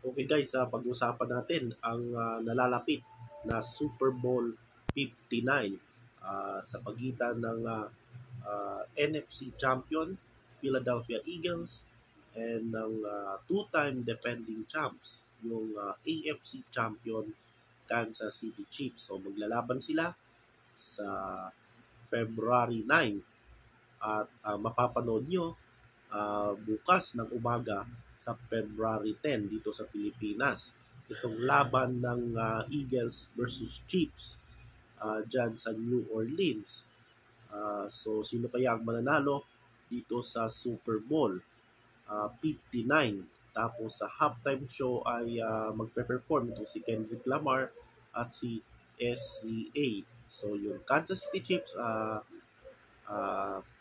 Okay guys, pag-usapan natin ang nalalapit na Super Bowl 59 sa pagitan ng NFC champion Philadelphia Eagles and ng two-time defending champs yung AFC champion Kansas City Chiefs. So maglalaban sila sa February 9 at mapapanood nyo bukas ng umaga sa February 10 dito sa Pilipinas. Itong laban ng Eagles versus Chiefs dyan sa New Orleans. So sino kaya ang mananalo dito sa Super Bowl 59? Tapos sa halftime show ay magpe-perform ito si Kendrick Lamar at si SZA. So yung Kansas City Chiefs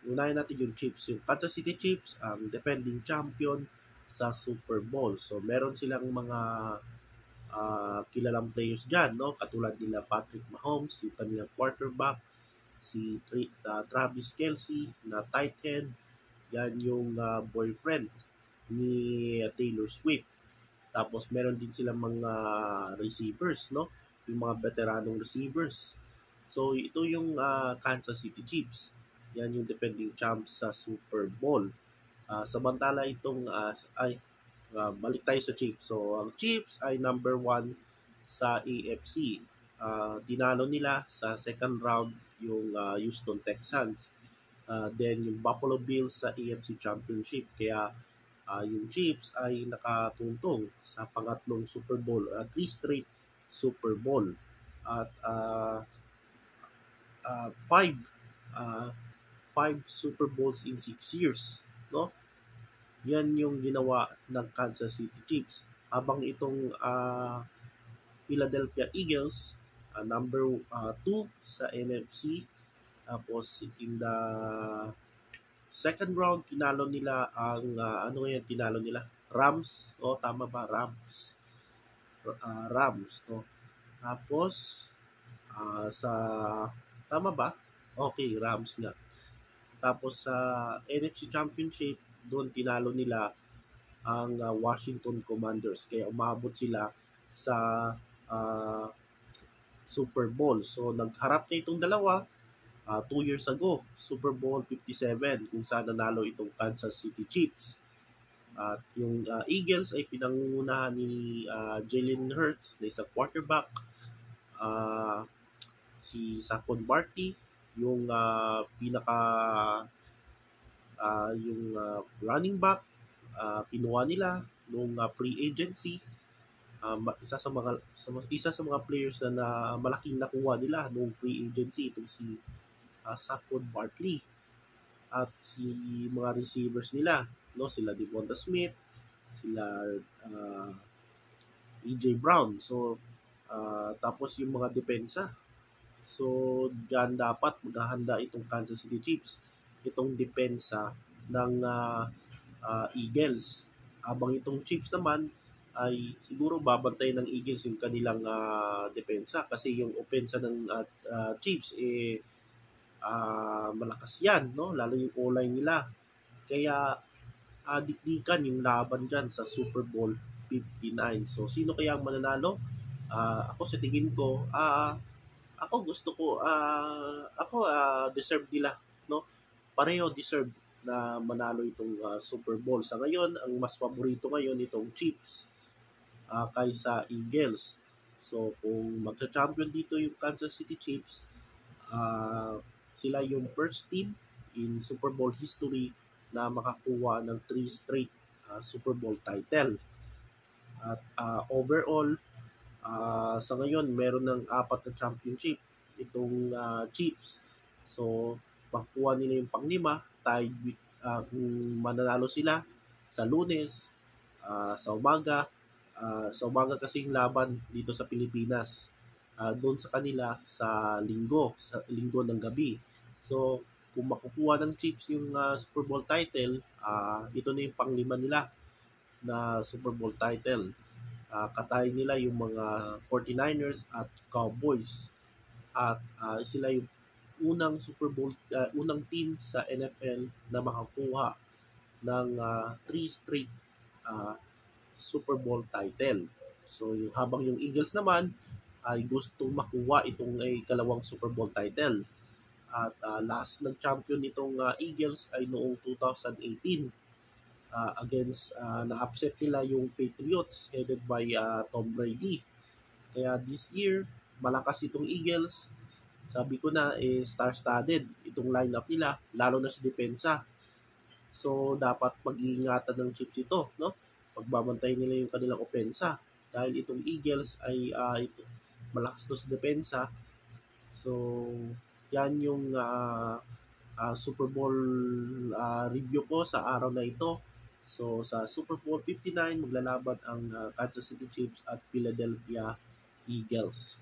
unahin natin yung Chiefs. Yung Kansas City Chiefs, ang defending champion sa Super Bowl. So, meron silang mga kilalang players dyan, no? Katulad nila Patrick Mahomes, yung kanilang quarterback, si Travis Kelce na tight end. Yan yung boyfriend ni Taylor Swift. Tapos, meron din silang mga receivers, no? Yung mga veteranong receivers. So, ito yung Kansas City Chiefs. Yan yung defending champs sa Super Bowl. Samantala itong balik tayo sa Chiefs. So, ang Chiefs ay number 1 sa AFC. Dinalo nila sa second round yung Houston Texans. Then yung Buffalo Bills sa AFC Championship. Kaya yung Chiefs ay nakatuntong sa pangatlong Super Bowl. 3 straight Super Bowl. At 5 Super Bowls in 6 years, no? Yan yung ginawa ng Kansas City Chiefs. Habang itong Philadelphia Eagles, number 2 sa NFC. Tapos in the second round, tinalo nila ang, tinalo nila? Rams. O, tama ba? Rams, no? Tapos, tama ba? Okay, Rams nga. Tapos sa NFC Championship, doon tinalo nila ang Washington Commanders. Kaya umabot sila sa Super Bowl. So nagharap na itong dalawa 2 years ago, Super Bowl 57, kung saan nanalo itong Kansas City Chiefs. At yung Eagles ay pinangungunahan ni Jalen Hurts na isang quarterback. Si Saquon Barkley, yung running back, kinuha nila nung free agency. Isa sa mga players na malaking nakuha nila nung free agency itong si Saquon Barkley. At si mga receivers nila, no, sila Devonta Smith, sila AJ Brown. So tapos yung mga depensa. So, dyan dapat maghahanda itong Kansas City Chiefs, itong depensa ng Eagles. Habang itong Chiefs naman ay siguro babantay ng Eagles yung kanilang depensa kasi yung opensa ng Chiefs malakas yan, no? Lalo yung O-line nila. Kaya dikdikan yung laban dyan sa Super Bowl 59. So, sino kaya ang mananalo? Ako sa tingin ko, ako gusto ko deserve nila, no? Pareho deserve na manalo itong Super Bowl. Sa ngayon, ang mas paborito ngayon itong Chiefs kaysa Eagles. So kung magcha-champion dito yung Kansas City Chiefs, sila yung first team in Super Bowl history na makakuha ng 3 straight Super Bowl title. At overall, sa ngayon, meron ng 4 na championship itong Chiefs. So, makukuha nila yung pang-5, tied with, kung mananalo sila sa Lunes, sa umaga. Sa umaga kasi yung laban dito sa Pilipinas. Doon sa kanila sa linggo ng gabi. So, kung makukuha ng Chiefs yung Super Bowl title, ito na yung pang-5 nila na Super Bowl title. Katayin nila yung mga 49ers at Cowboys. At sila yung unang Super Bowl, unang team sa NFL na makakuha ng 3 straight Super Bowl title. So habang yung Eagles naman ay gustong makuha itong ikalawang Super Bowl title. At last nag-champion itong Eagles ay noong 2018 against na-upset nila yung Patriots headed by Tom Brady. Kaya this year, malakas itong Eagles. Sabi ko na, star-studded itong lineup nila, lalo na sa depensa. So, dapat pag-iingatan ng Chiefs ito, no? Pagbabantayan nila yung kanilang opensa. Dahil itong Eagles ay malakas to sa depensa. So, yan yung Super Bowl review ko sa araw na ito. So, sa Super Bowl 59, maglalaban ang Kansas City Chiefs at Philadelphia Eagles.